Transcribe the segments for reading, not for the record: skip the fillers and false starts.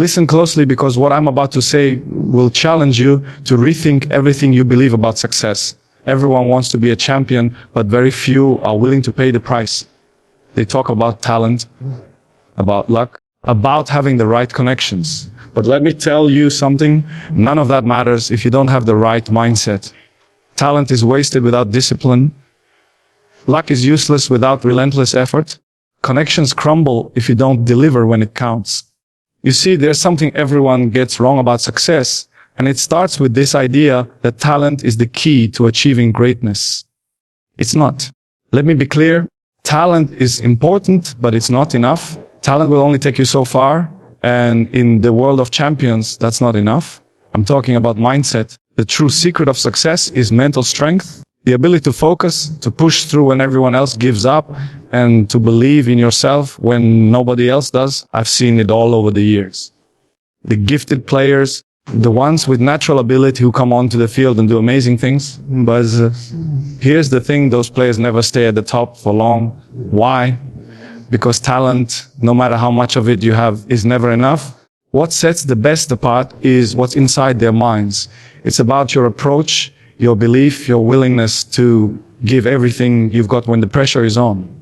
Listen closely, because what I'm about to say will challenge you to rethink everything you believe about success. Everyone wants to be a champion, but very few are willing to pay the price. They talk about talent, about luck, about having the right connections. But let me tell you something, none of that matters if you don't have the right mindset. Talent is wasted without discipline. Luck is useless without relentless effort. Connections crumble if you don't deliver when it counts. You see, there's something everyone gets wrong about success, and it starts with this idea that talent is the key to achieving greatness. It's not. Let me be clear. Talent is important, but it's not enough. Talent will only take you so far, and in the world of champions, that's not enough. I'm talking about mindset. The true secret of success is mental strength, the ability to focus, to push through when everyone else gives up, and to believe in yourself when nobody else does. I've seen it all over the years. The gifted players, the ones with natural ability who come onto the field and do amazing things. But here's the thing, those players never stay at the top for long. Why? Because talent, no matter how much of it you have, is never enough. What sets the best apart is what's inside their minds. It's about your approach, your belief, your willingness to give everything you've got when the pressure is on.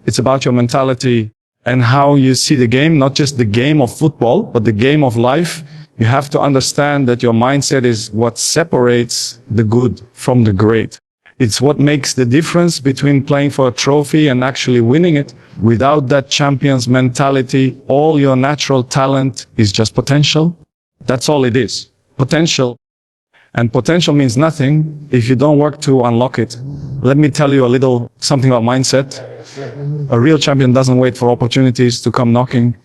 It's about your mentality and how you see the game, not just the game of football, but the game of life. You have to understand that your mindset is what separates the good from the great. It's what makes the difference between playing for a trophy and actually winning it. Without that champion's mentality, all your natural talent is just potential. That's all it is. Potential. And potential means nothing if you don't work to unlock it. Let me tell you a little something about mindset. A real champion doesn't wait for opportunities to come knocking.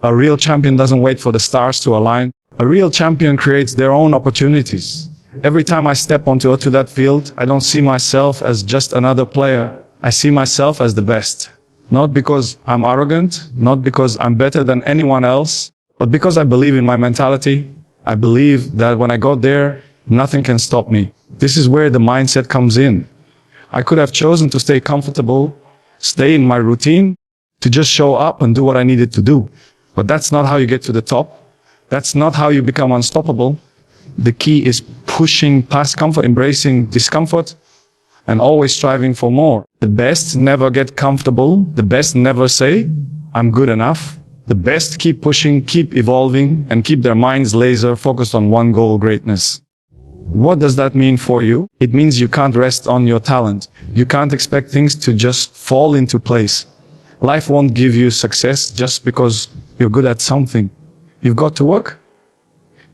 A real champion doesn't wait for the stars to align. A real champion creates their own opportunities. Every time I step onto that field, I don't see myself as just another player. I see myself as the best. Not because I'm arrogant, not because I'm better than anyone else, but because I believe in my mentality. I believe that when I go there, nothing can stop me. This is where the mindset comes in. I could have chosen to stay comfortable, stay in my routine, to just show up and do what I needed to do. But that's not how you get to the top. That's not how you become unstoppable. The key is pushing past comfort, embracing discomfort, and always striving for more. The best never get comfortable. The best never say, I'm good enough. The best keep pushing, keep evolving, and keep their minds laser focused on one goal, greatness. What does that mean for you? It means you can't rest on your talent. You can't expect things to just fall into place. Life won't give you success just because you're good at something. You've got to work.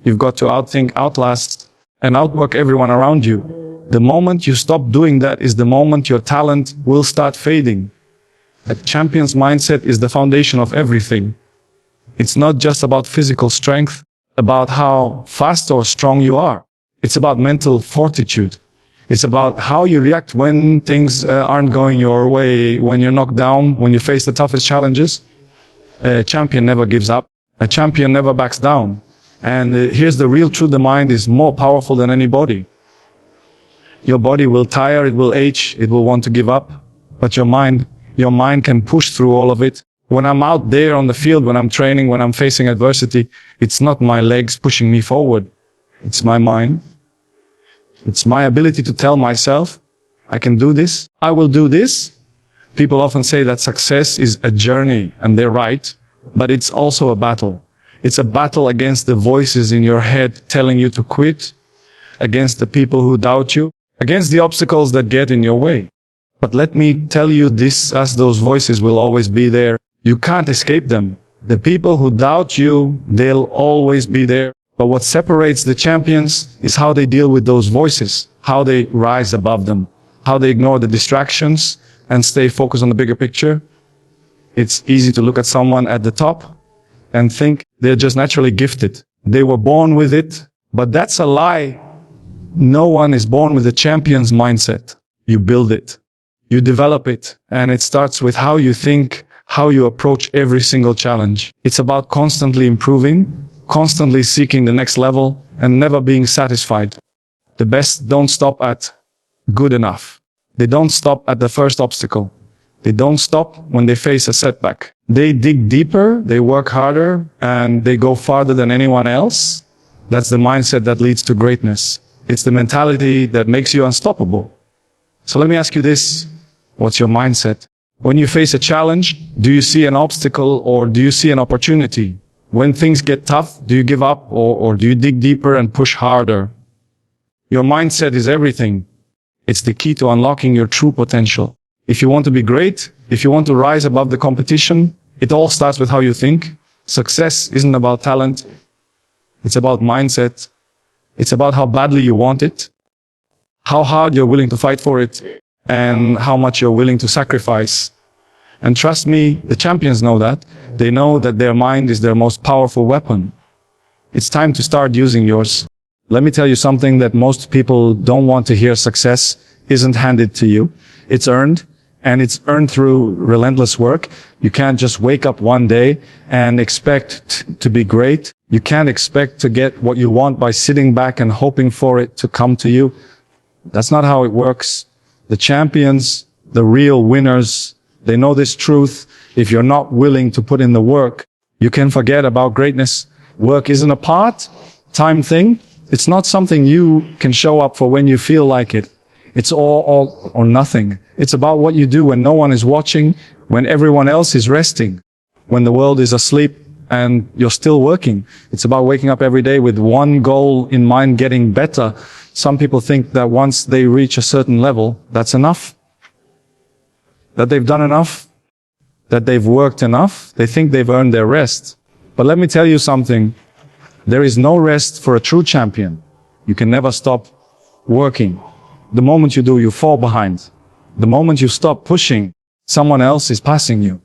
You've got to outthink, outlast, and outwork everyone around you. The moment you stop doing that is the moment your talent will start fading. A champion's mindset is the foundation of everything. It's not just about physical strength, about how fast or strong you are. It's about mental fortitude. It's about how you react when things aren't going your way, when you're knocked down, when you face the toughest challenges. A champion never gives up. A champion never backs down. And here's the real truth, the mind is more powerful than any body. Your body will tire, it will age, it will want to give up. But your mind can push through all of it. When I'm out there on the field, when I'm training, when I'm facing adversity, it's not my legs pushing me forward. It's my mind. It's my ability to tell myself, I can do this, I will do this. People often say that success is a journey, and they're right, but it's also a battle. It's a battle against the voices in your head telling you to quit, against the people who doubt you, against the obstacles that get in your way. But let me tell you this, as those voices will always be there. You can't escape them. The people who doubt you, they'll always be there. But what separates the champions is how they deal with those voices, how they rise above them, how they ignore the distractions and stay focused on the bigger picture. It's easy to look at someone at the top and think they're just naturally gifted. They were born with it, but that's a lie. No one is born with a champion's mindset. You build it. You develop it, and it starts with how you think, how you approach every single challenge. It's about constantly improving, constantly seeking the next level, and never being satisfied. The best don't stop at good enough. They don't stop at the first obstacle. They don't stop when they face a setback. They dig deeper, they work harder, and they go farther than anyone else. That's the mindset that leads to greatness. It's the mentality that makes you unstoppable. So let me ask you this. What's your mindset? When you face a challenge, do you see an obstacle or do you see an opportunity? When things get tough, do you give up or do you dig deeper and push harder? Your mindset is everything. It's the key to unlocking your true potential. If you want to be great, if you want to rise above the competition, it all starts with how you think. Success isn't about talent. It's about mindset. It's about how badly you want it, how hard you're willing to fight for it, and how much you're willing to sacrifice. And trust me, the champions know that. They know that their mind is their most powerful weapon. It's time to start using yours. Let me tell you something that most people don't want to hear. Success isn't handed to you. It's earned, and it's earned through relentless work. You can't just wake up one day and expect to be great. You can't expect to get what you want by sitting back and hoping for it to come to you. That's not how it works. The champions, the real winners, they know this truth. If you're not willing to put in the work, you can forget about greatness. Work isn't a part-time thing. It's not something you can show up for when you feel like it. It's all or nothing. It's about what you do when no one is watching, when everyone else is resting, when the world is asleep and you're still working. It's about waking up every day with one goal in mind, getting better. Some people think that once they reach a certain level, that's enough. That they've done enough. That they've worked enough. They think they've earned their rest. But let me tell you something. There is no rest for a true champion. You can never stop working. The moment you do, you fall behind. The moment you stop pushing, someone else is passing you.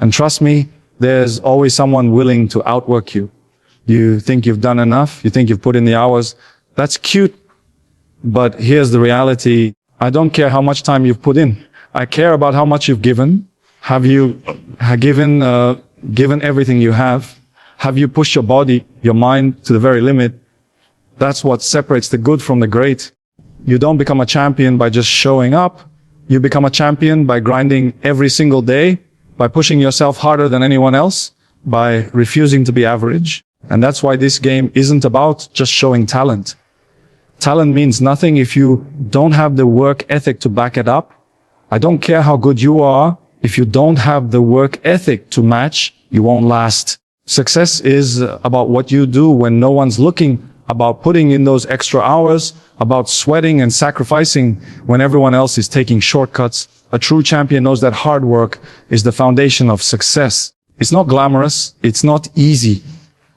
And trust me, there's always someone willing to outwork you. You think you've done enough? You think you've put in the hours? That's cute. But here's the reality. I don't care how much time you've put in. I care about how much you've given. Have you given everything you have? Have you pushed your body, your mind to the very limit? That's what separates the good from the great. You don't become a champion by just showing up. You become a champion by grinding every single day, by pushing yourself harder than anyone else, by refusing to be average. And that's why this game isn't about just showing talent. Talent means nothing if you don't have the work ethic to back it up. I don't care how good you are. If you don't have the work ethic to match, you won't last. Success is about what you do when no one's looking, about putting in those extra hours, about sweating and sacrificing when everyone else is taking shortcuts. A true champion knows that hard work is the foundation of success. It's not glamorous, it's not easy,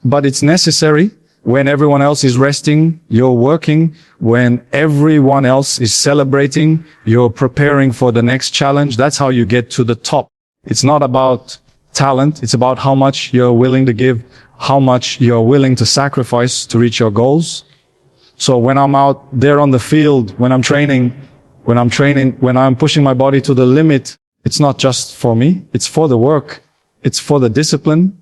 but it's necessary. When everyone else is resting, you're working. When everyone else is celebrating, you're preparing for the next challenge. That's how you get to the top. It's not about talent. It's about how much you're willing to give, how much you're willing to sacrifice to reach your goals. So when I'm out there on the field, when I'm training, when I'm pushing my body to the limit, it's not just for me. It's for the work. It's for the discipline.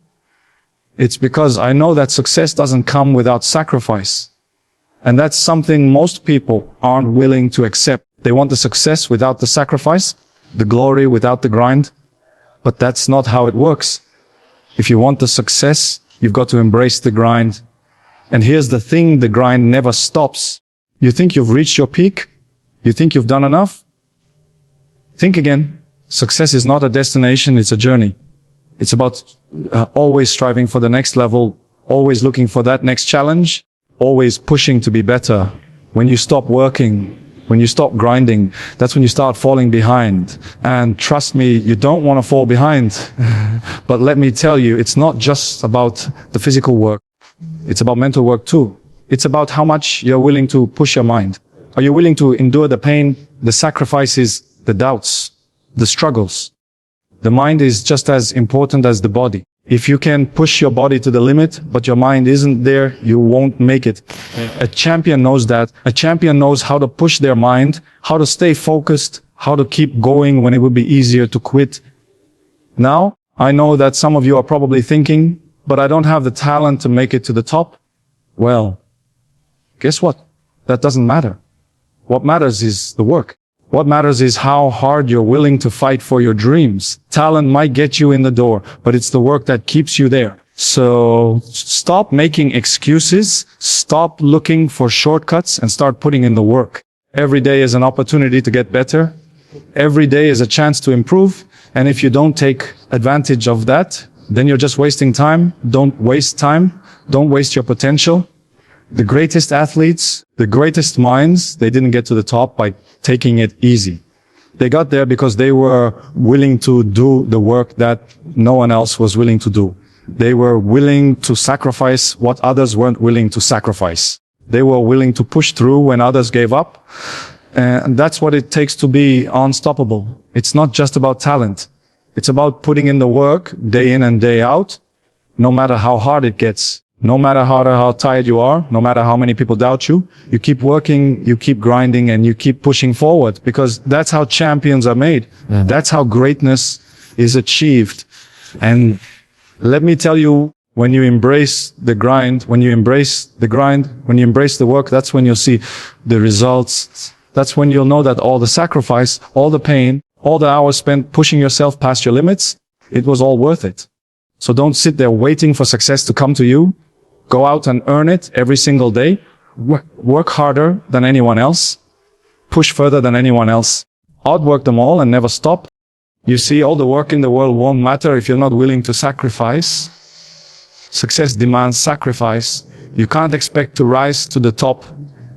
It's because I know that success doesn't come without sacrifice. And that's something most people aren't willing to accept. They want the success without the sacrifice, the glory without the grind. But that's not how it works. If you want the success, you've got to embrace the grind. And here's the thing, the grind never stops. You think you've reached your peak? You think you've done enough? Think again. Success is not a destination, it's a journey. It's about always striving for the next level, always looking for that next challenge, always pushing to be better. When you stop working, when you stop grinding, that's when you start falling behind. And trust me, you don't want to fall behind. But let me tell you, it's not just about the physical work. It's about mental work too. It's about how much you're willing to push your mind. Are you willing to endure the pain, the sacrifices, the doubts, the struggles? The mind is just as important as the body. If you can push your body to the limit, but your mind isn't there, you won't make it. A champion knows that. A champion knows how to push their mind, how to stay focused, how to keep going when it would be easier to quit. Now, I know that some of you are probably thinking, but I don't have the talent to make it to the top. Well, guess what? That doesn't matter. What matters is the work. What matters is how hard you're willing to fight for your dreams. Talent might get you in the door, but it's the work that keeps you there. So stop making excuses, stop looking for shortcuts, and start putting in the work. Every day is an opportunity to get better. Every day is a chance to improve. And if you don't take advantage of that, then you're just wasting time. Don't waste time. Don't waste your potential. The greatest athletes, the greatest minds, they didn't get to the top by taking it easy. They got there because they were willing to do the work that no one else was willing to do. They were willing to sacrifice what others weren't willing to sacrifice. They were willing to push through when others gave up. And that's what it takes to be unstoppable. It's not just about talent. It's about putting in the work day in and day out, no matter how hard it gets. No matter how tired you are, no matter how many people doubt you, you keep working, you keep grinding, and you keep pushing forward, because that's how champions are made. Yeah. That's how greatness is achieved. And let me tell you, when you embrace the grind, when you embrace the work, that's when you'll see the results. That's when you'll know that all the sacrifice, all the pain, all the hours spent pushing yourself past your limits, it was all worth it. So don't sit there waiting for success to come to you. Go out and earn it every single day. Work harder than anyone else. Push further than anyone else. Outwork them all and never stop. You see, all the work in the world won't matter if you're not willing to sacrifice. Success demands sacrifice. You can't expect to rise to the top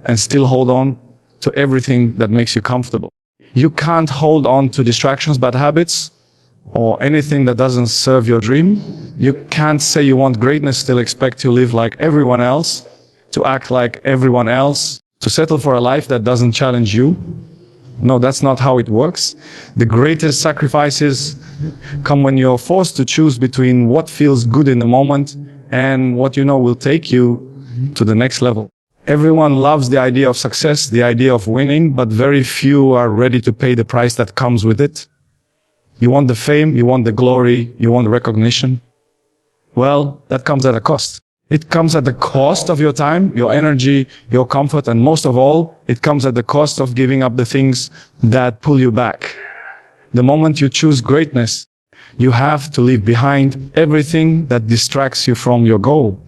and still hold on to everything that makes you comfortable. You can't hold on to distractions, bad habits, or anything that doesn't serve your dream. You can't say you want greatness, still expect to live like everyone else, to act like everyone else, to settle for a life that doesn't challenge you. No, that's not how it works. The greatest sacrifices come when you're forced to choose between what feels good in the moment and what you know will take you to the next level. Everyone loves the idea of success, the idea of winning, but very few are ready to pay the price that comes with it. You want the fame, you want the glory, you want the recognition. Well, that comes at a cost. It comes at the cost of your time, your energy, your comfort, and most of all, it comes at the cost of giving up the things that pull you back. The moment you choose greatness, you have to leave behind everything that distracts you from your goal.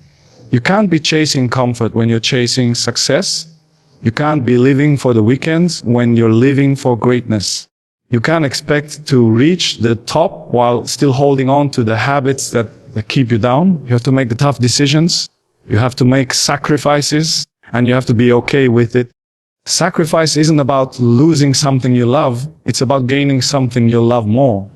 You can't be chasing comfort when you're chasing success. You can't be living for the weekends when you're living for greatness. You can't expect to reach the top while still holding on to the habits that keep you down. You have to make the tough decisions. You have to make sacrifices, and you have to be okay with it. Sacrifice isn't about losing something you love. It's about gaining something you love more.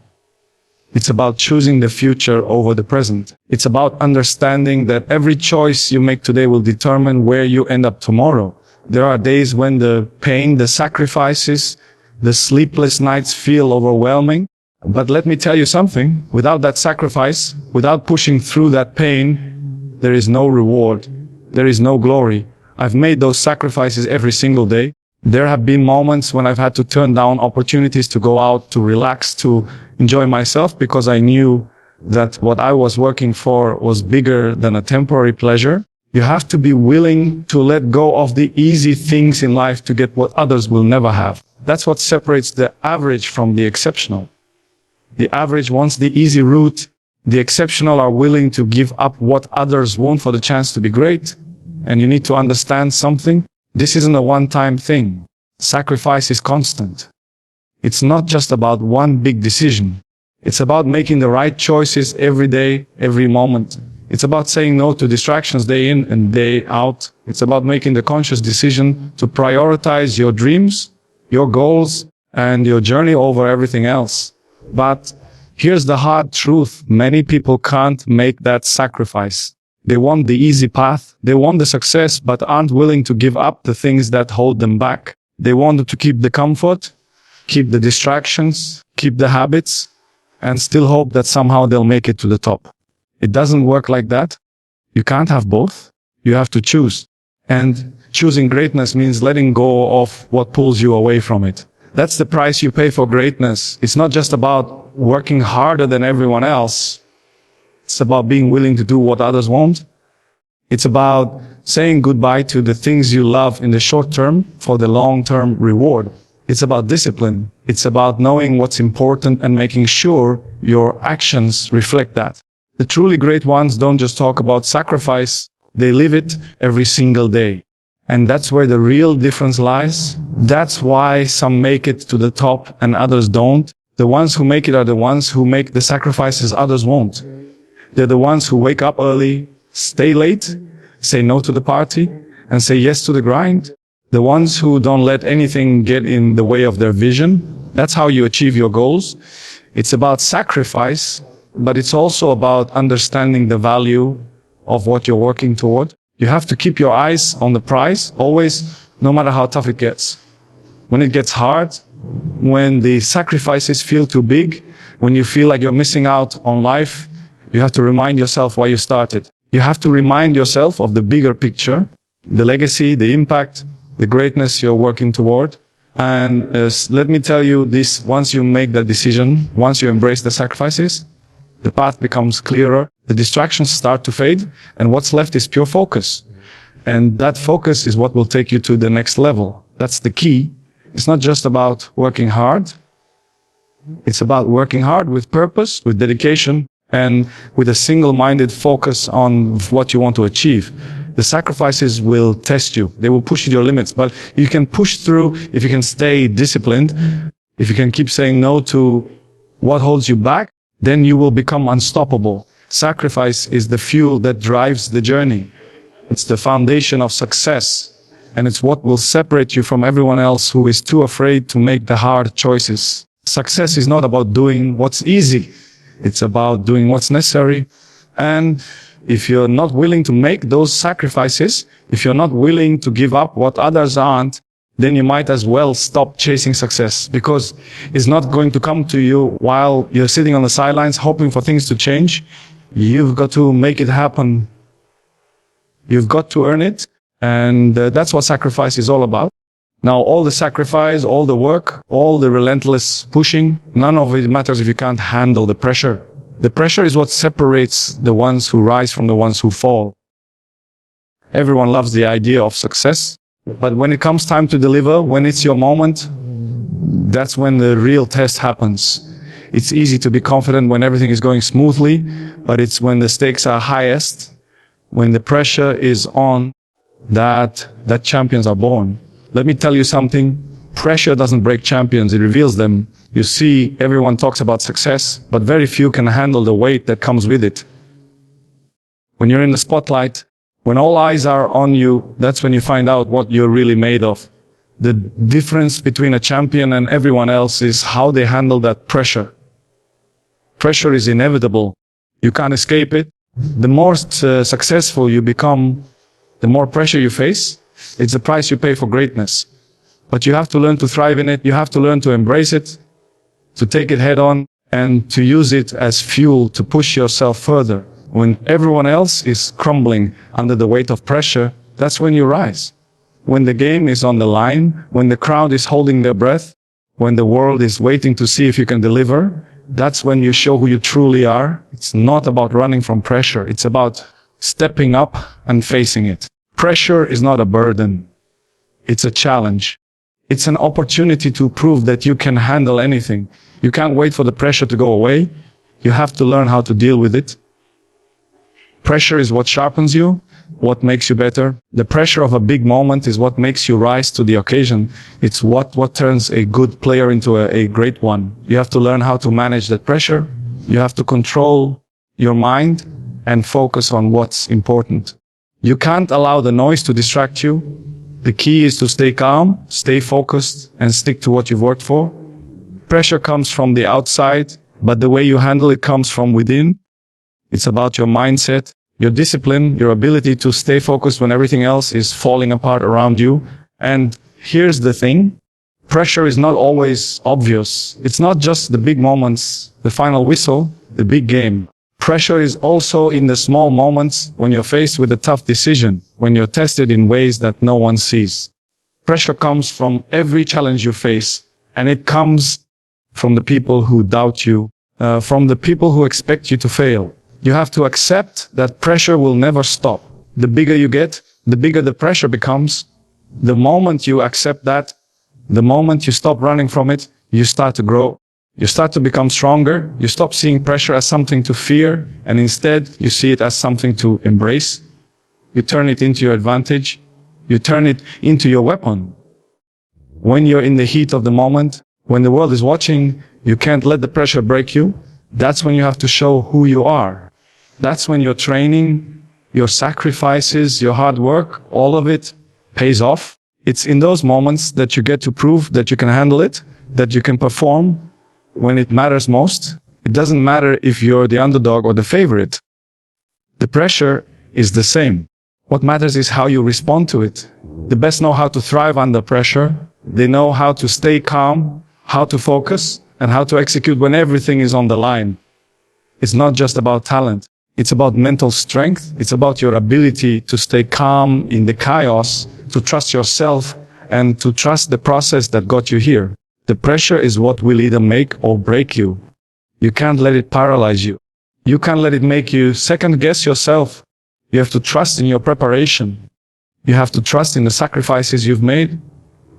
It's about choosing the future over the present. It's about understanding that every choice you make today will determine where you end up tomorrow. There are days when the pain, the sacrifices, the sleepless nights feel overwhelming. But let me tell you something, without that sacrifice, without pushing through that pain, there is no reward. There is no glory. I've made those sacrifices every single day. There have been moments when I've had to turn down opportunities to go out, to relax, to enjoy myself, because I knew that what I was working for was bigger than a temporary pleasure. You have to be willing to let go of the easy things in life to get what others will never have. That's what separates the average from the exceptional. The average wants the easy route. The exceptional are willing to give up what others want for the chance to be great. And you need to understand something. This isn't a one-time thing. Sacrifice is constant. It's not just about one big decision. It's about making the right choices every day, every moment. It's about saying no to distractions day in and day out. It's about making the conscious decision to prioritize your dreams, your goals, and your journey over everything else. But here's the hard truth. Many people can't make that sacrifice. They want the easy path. They want the success, but aren't willing to give up the things that hold them back. They want to keep the comfort, keep the distractions, keep the habits, and still hope that somehow they'll make it to the top. It doesn't work like that. You can't have both. You have to choose. And choosing greatness means letting go of what pulls you away from it. That's the price you pay for greatness. It's not just about working harder than everyone else. It's about being willing to do what others won't. It's about saying goodbye to the things you love in the short term for the long-term reward. It's about discipline. It's about knowing what's important and making sure your actions reflect that. The truly great ones don't just talk about sacrifice, they live it every single day. And that's where the real difference lies. That's why some make it to the top and others don't. The ones who make it are the ones who make the sacrifices others won't. They're the ones who wake up early, stay late, say no to the party, and say yes to the grind. The ones who don't let anything get in the way of their vision. That's how you achieve your goals. It's about sacrifice, but it's also about understanding the value of what you're working toward. You have to keep your eyes on the prize, always, no matter how tough it gets. When it gets hard, when the sacrifices feel too big, when you feel like you're missing out on life, you have to remind yourself why you started. You have to remind yourself of the bigger picture, the legacy, the impact, the greatness you're working toward. And let me tell you this, once you make that decision, once you embrace the sacrifices, the path becomes clearer, the distractions start to fade, and what's left is pure focus. And that focus is what will take you to the next level. That's the key. It's not just about working hard. It's about working hard with purpose, with dedication, and with a single-minded focus on what you want to achieve. The sacrifices will test you. They will push you to your limits, but you can push through if you can stay disciplined, if you can keep saying no to what holds you back, then you will become unstoppable. Sacrifice is the fuel that drives the journey. It's the foundation of success, and it's what will separate you from everyone else who is too afraid to make the hard choices. Success is not about doing what's easy. It's about doing what's necessary. And if you're not willing to make those sacrifices, if you're not willing to give up what others aren't, then you might as well stop chasing success, because it's not going to come to you while you're sitting on the sidelines hoping for things to change. You've got to make it happen. You've got to earn it. And that's what sacrifice is all about. Now, all the sacrifice, all the work, all the relentless pushing, none of it matters if you can't handle the pressure. The pressure is what separates the ones who rise from the ones who fall. Everyone loves the idea of success, but when it comes time to deliver, when it's your moment, that's when the real test happens. It's easy to be confident when everything is going smoothly, but it's when the stakes are highest, when the pressure is on, that champions are born. Let me tell you something. Pressure doesn't break champions, it reveals them. You see, everyone talks about success, but very few can handle the weight that comes with it. When you're in the spotlight, when all eyes are on you, that's when you find out what you're really made of. The difference between a champion and everyone else is how they handle that pressure. Pressure is inevitable. You can't escape it. The more successful you become, the more pressure you face. It's the price you pay for greatness. But you have to learn to thrive in it. You have to learn to embrace it, to take it head on, and to use it as fuel to push yourself further. When everyone else is crumbling under the weight of pressure, that's when you rise. When the game is on the line, when the crowd is holding their breath, when the world is waiting to see if you can deliver, that's when you show who you truly are. It's not about running from pressure. It's about stepping up and facing it. Pressure is not a burden. It's a challenge. It's an opportunity to prove that you can handle anything. You can't wait for the pressure to go away. You have to learn how to deal with it. Pressure is what sharpens you, what makes you better. The pressure of a big moment is what makes you rise to the occasion. It's what turns a good player into a great one. You have to learn how to manage that pressure. You have to control your mind and focus on what's important. You can't allow the noise to distract you. The key is to stay calm, stay focused, and stick to what you've worked for. Pressure comes from the outside, but the way you handle it comes from within. It's about your mindset, your discipline, your ability to stay focused when everything else is falling apart around you. And here's the thing. Pressure is not always obvious. It's not just the big moments, the final whistle, the big game. Pressure is also in the small moments when you're faced with a tough decision, when you're tested in ways that no one sees. Pressure comes from every challenge you face, and it comes from the people who doubt you, from the people who expect you to fail. You have to accept that pressure will never stop. The bigger you get, the bigger the pressure becomes. The moment you accept that, The moment you stop running from it, you start to grow. You start to become stronger. You stop seeing pressure as something to fear, and instead you see it as something to embrace. You turn it into your advantage. You turn it into your weapon. When you're in the heat of the moment, when the world is watching, you can't let the pressure break you. That's when you have to show who you are. That's when your training, your sacrifices, your hard work, all of it pays off. It's in those moments that you get to prove that you can handle it, that you can perform when it matters most. It doesn't matter if you're the underdog or the favorite. The pressure is the same. What matters is how you respond to it. The best know how to thrive under pressure. They know how to stay calm, how to focus, and how to execute when everything is on the line. It's not just about talent. It's about mental strength. It's about your ability to stay calm in the chaos, to trust yourself, and to trust the process that got you here. The pressure is what will either make or break you. You can't let it paralyze you. You can't let it make you second guess yourself. You have to trust in your preparation. You have to trust in the sacrifices you've made.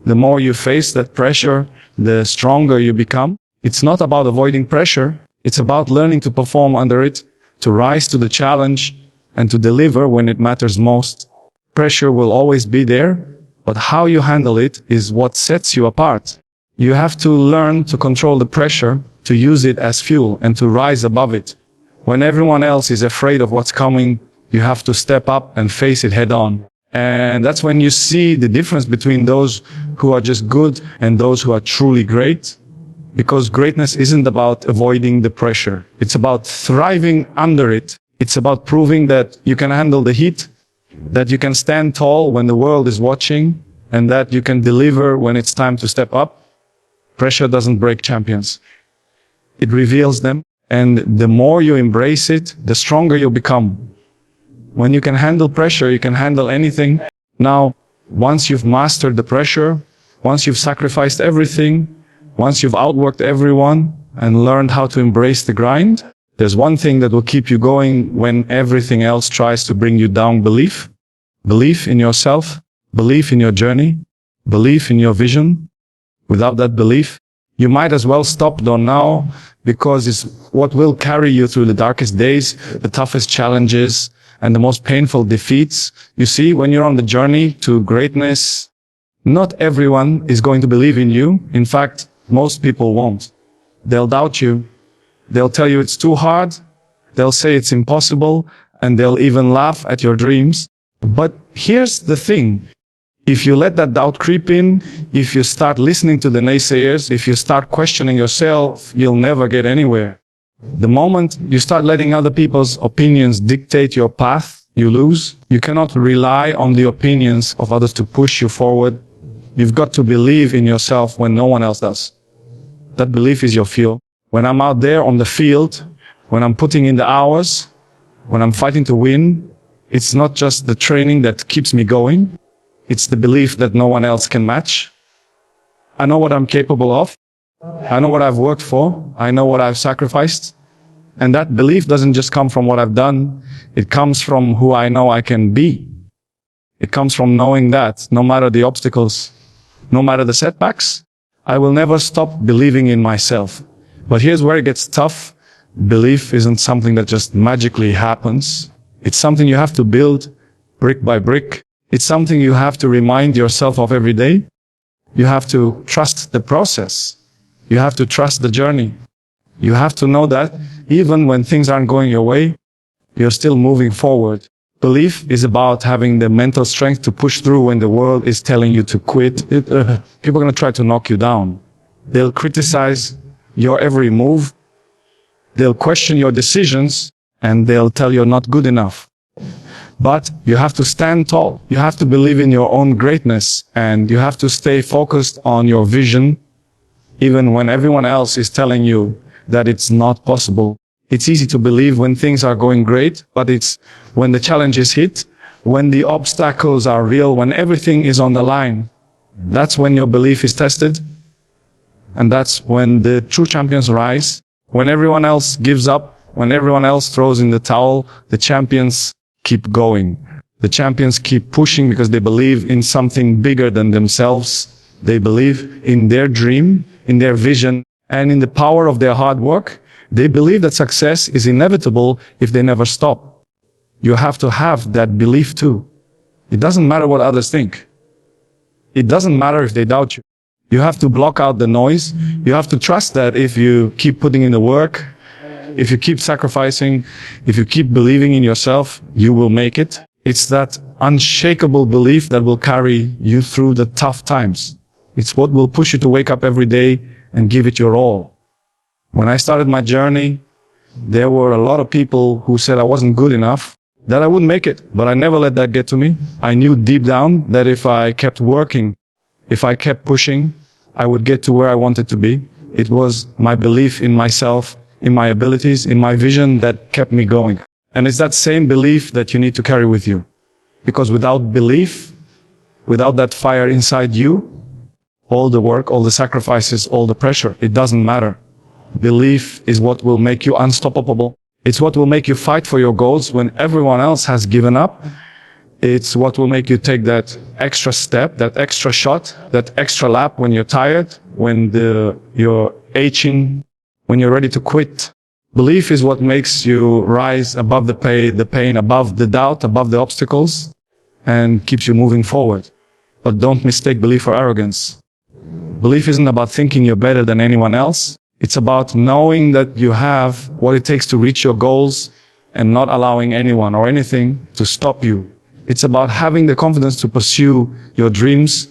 The more you face that pressure, the stronger you become. It's not about avoiding pressure. It's about learning to perform under it, to rise to the challenge, and to deliver when it matters most. Pressure will always be there, but how you handle it is what sets you apart. You have to learn to control the pressure, to use it as fuel, and to rise above it. When everyone else is afraid of what's coming, you have to step up and face it head on. And that's when you see the difference between those who are just good and those who are truly great. Because greatness isn't about avoiding the pressure. It's about thriving under it. It's about proving that you can handle the heat, that you can stand tall when the world is watching, and that you can deliver when it's time to step up. Pressure doesn't break champions. It reveals them. And the more you embrace it, the stronger you become. When you can handle pressure, you can handle anything. Now, once you've mastered the pressure, once you've sacrificed everything, once you've outworked everyone and learned how to embrace the grind, there's one thing that will keep you going when everything else tries to bring you down: belief. Belief in yourself, belief in your journey, belief in your vision. Without that belief, you might as well stop now, because it's what will carry you through the darkest days, the toughest challenges, and the most painful defeats. You see, when you're on the journey to greatness, not everyone is going to believe in you. In fact, most people won't. They'll doubt you. They'll tell you it's too hard. They'll say it's impossible, and they'll even laugh at your dreams. But here's the thing. If you let that doubt creep in, if you start listening to the naysayers, if you start questioning yourself, you'll never get anywhere. The moment you start letting other people's opinions dictate your path, you lose. You cannot rely on the opinions of others to push you forward. You've got to believe in yourself when no one else does. That belief is your fuel. When I'm out there on the field, when I'm putting in the hours, when I'm fighting to win, it's not just the training that keeps me going. It's the belief that no one else can match. I know what I'm capable of. I know what I've worked for. I know what I've sacrificed. And that belief doesn't just come from what I've done. It comes from who I know I can be. It comes from knowing that no matter the obstacles, no matter the setbacks, I will never stop believing in myself. But here's where it gets tough. Belief isn't something that just magically happens. It's something you have to build brick by brick. It's something you have to remind yourself of every day. You have to trust the process. You have to trust the journey. You have to know that even when things aren't going your way, you're still moving forward. Belief is about having the mental strength to push through when the world is telling you to quit. People are going to try to knock you down. They'll criticize your every move. They'll question your decisions, and they'll tell you're not good enough. But you have to stand tall. You have to believe in your own greatness, and you have to stay focused on your vision, even when everyone else is telling you that it's not possible. It's easy to believe when things are going great, but it's when the challenges hit, when the obstacles are real, when everything is on the line. That's when your belief is tested. And that's when the true champions rise. When everyone else gives up, when everyone else throws in the towel, the champions keep going. The champions keep pushing because they believe in something bigger than themselves. they believe in their dream, in their vision, and in the power of their hard work. They believe that success is inevitable if they never stop. You have to have that belief too. It doesn't matter what others think. It doesn't matter if they doubt you. You have to block out the noise. You have to trust that if you keep putting in the work, if you keep sacrificing, if you keep believing in yourself, you will make it. It's that unshakable belief that will carry you through the tough times. It's what will push you to wake up every day and give it your all. When I started my journey, there were a lot of people who said I wasn't good enough, that I wouldn't make it, but I never let that get to me. I knew deep down that if I kept working, if I kept pushing, I would get to where I wanted to be. It was my belief in myself, in my abilities, in my vision that kept me going. And it's that same belief that you need to carry with you. Because without belief, without that fire inside you, all the work, all the sacrifices, all the pressure, it doesn't matter. Belief is what will make you unstoppable. It's what will make you fight for your goals when everyone else has given up. It's what will make you take that extra step, that extra shot, that extra lap when you're tired, when you're aching, when you're ready to quit. Belief is what makes you rise above the pain, above the doubt, above the obstacles, and keeps you moving forward. But don't mistake belief for arrogance. Belief isn't about thinking you're better than anyone else. It's about knowing that you have what it takes to reach your goals and not allowing anyone or anything to stop you. It's about having the confidence to pursue your dreams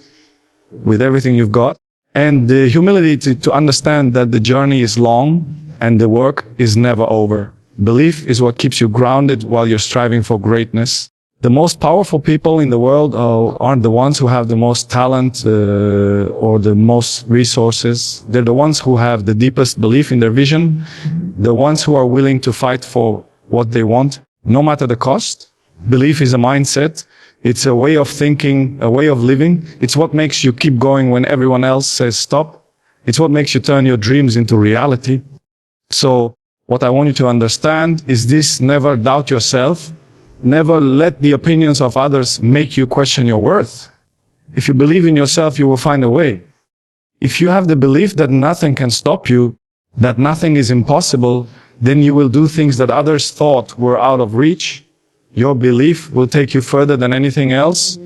with everything you've got, and the humility to understand that the journey is long and the work is never over. Belief is what keeps you grounded while you're striving for greatness. The most powerful people in the world aren't the ones who have the most talent or the most resources. They're the ones who have the deepest belief in their vision, the ones who are willing to fight for what they want, no matter the cost. Belief is a mindset. It's a way of thinking, a way of living. It's what makes you keep going when everyone else says stop. It's what makes you turn your dreams into reality. So what I want you to understand is this: never doubt yourself. Never let the opinions of others make you question your worth. If you believe in yourself, you will find a way. If you have the belief that nothing can stop you, that nothing is impossible, then you will do things that others thought were out of reach. Your belief will take you further than anything else.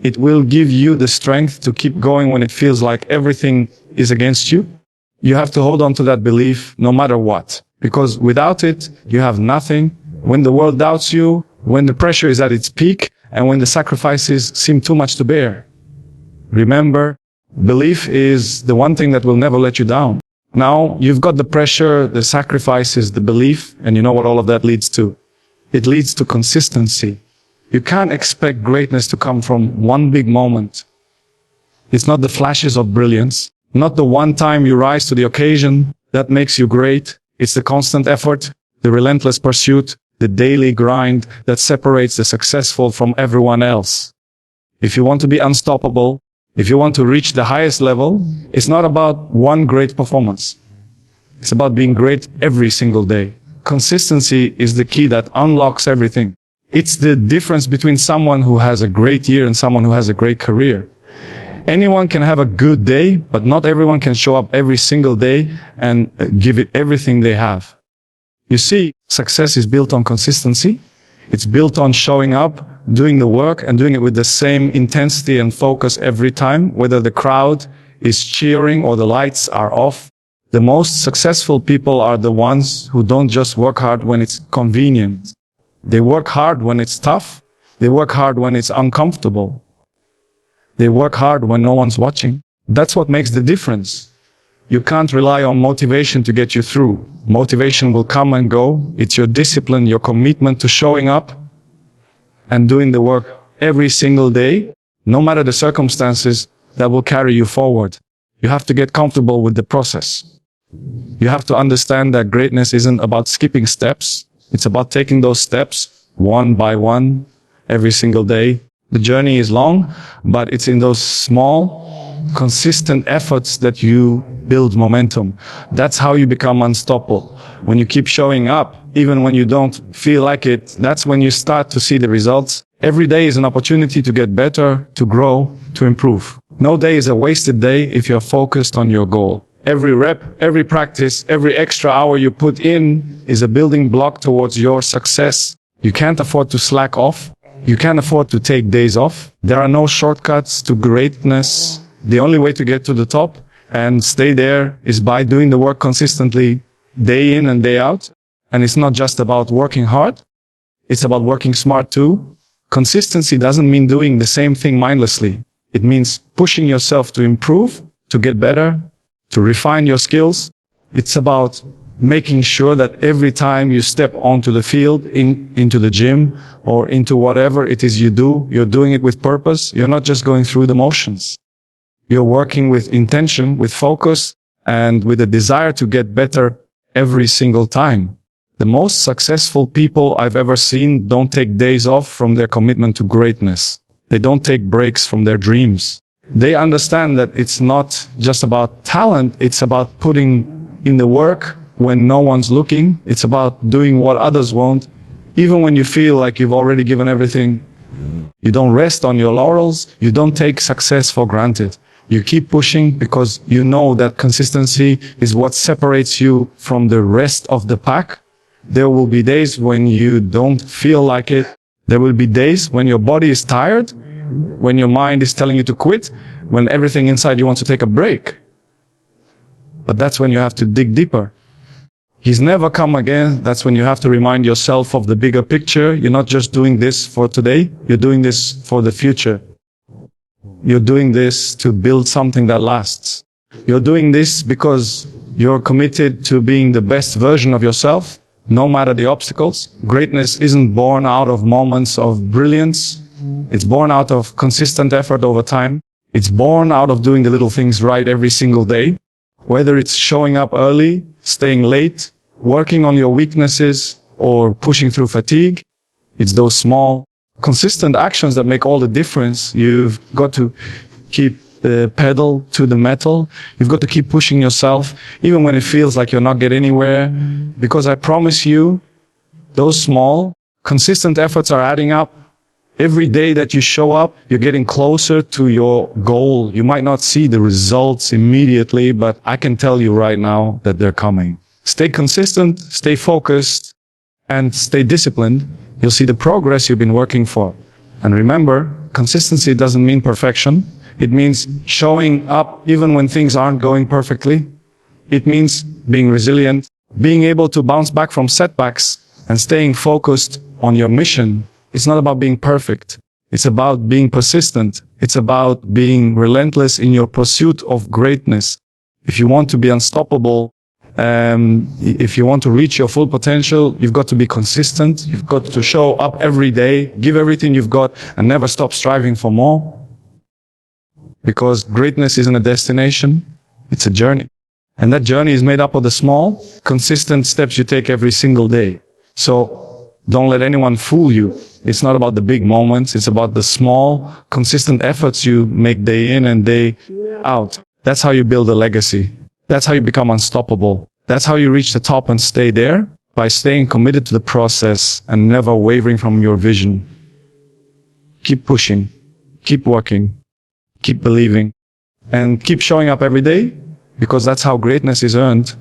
It will give you the strength to keep going when it feels like everything is against you. You have to hold on to that belief no matter what, because without it, you have nothing. When the world doubts you, when the pressure is at its peak, and when the sacrifices seem too much to bear, remember, belief is the one thing that will never let you down. Now, you've got the pressure, the sacrifices, the belief, and you know what all of that leads to. It leads to consistency. You can't expect greatness to come from one big moment. It's not the flashes of brilliance, not the one time you rise to the occasion that makes you great. It's the constant effort, the relentless pursuit, the daily grind that separates the successful from everyone else. If you want to be unstoppable, if you want to reach the highest level, it's not about one great performance. It's about being great every single day. Consistency is the key that unlocks everything. It's the difference between someone who has a great year and someone who has a great career. Anyone can have a good day, but not everyone can show up every single day and give it everything they have. You see, success is built on consistency. It's built on showing up, doing the work, and doing it with the same intensity and focus every time, whether the crowd is cheering or the lights are off. The most successful people are the ones who don't just work hard when it's convenient. They work hard when it's tough. They work hard when it's uncomfortable. They work hard when no one's watching. That's what makes the difference. You can't rely on motivation to get you through. Motivation will come and go. It's your discipline, your commitment to showing up and doing the work every single day, no matter the circumstances, that will carry you forward. You have to get comfortable with the process. You have to understand that greatness isn't about skipping steps. It's about taking those steps one by one every single day. The journey is long, but it's in those small, consistent efforts that you build momentum. That's how you become unstoppable. When you keep showing up, even when you don't feel like it, that's when you start to see the results. Every day is an opportunity to get better, to grow, to improve. No day is a wasted day if you're focused on your goal. Every rep, every practice, every extra hour you put in is a building block towards your success. You can't afford to slack off. You can't afford to take days off. There are no shortcuts to greatness. The only way to get to the top and stay there is by doing the work consistently, day in and day out. And it's not just about working hard. It's about working smart too. Consistency doesn't mean doing the same thing mindlessly. It means pushing yourself to improve, to get better, to refine your skills. It's about making sure that every time you step onto the field, into the gym, or into whatever it is you do, you're doing it with purpose. You're not just going through the motions. You're working with intention, with focus, and with a desire to get better every single time. The most successful people I've ever seen don't take days off from their commitment to greatness. They don't take breaks from their dreams. They understand that it's not just about talent, it's about putting in the work when no one's looking. It's about doing what others won't. Even when you feel like you've already given everything, you don't rest on your laurels, you don't take success for granted. You keep pushing because you know that consistency is what separates you from the rest of the pack. There will be days when you don't feel like it. There will be days when your body is tired, when your mind is telling you to quit, when everything inside you wants to take a break. But that's when you have to dig deeper. He's never come again. That's when you have to remind yourself of the bigger picture. You're not just doing this for today. You're doing this for the future. You're doing this to build something that lasts. You're doing this because you're committed to being the best version of yourself, no matter the obstacles. Greatness isn't born out of moments of brilliance. It's born out of consistent effort over time. It's born out of doing the little things right every single day. Whether it's showing up early, staying late, working on your weaknesses, or pushing through fatigue, it's those small, consistent actions that make all the difference. You've got to keep the pedal to the metal. You've got to keep pushing yourself, even when it feels like you're not getting anywhere. Because I promise you, those small, consistent efforts are adding up. Every day that you show up, you're getting closer to your goal. You might not see the results immediately, but I can tell you right now that they're coming. Stay consistent, stay focused, and stay disciplined. You'll see the progress you've been working for. And remember, consistency doesn't mean perfection. It means showing up even when things aren't going perfectly. It means being resilient, being able to bounce back from setbacks, and staying focused on your mission. It's not about being perfect. It's about being persistent. It's about being relentless in your pursuit of greatness. If you want to be unstoppable, if you want to reach your full potential, you've got to be consistent. You've got to show up every day, give everything you've got, and never stop striving for more. Because greatness isn't a destination, it's a journey. And that journey is made up of the small, consistent steps you take every single day. So don't let anyone fool you. It's not about the big moments. It's about the small, consistent efforts you make day in and day out. That's how you build a legacy. That's how you become unstoppable. That's how you reach the top and stay there, by staying committed to the process and never wavering from your vision. Keep pushing, keep working, keep believing, and keep showing up every day, because that's how greatness is earned.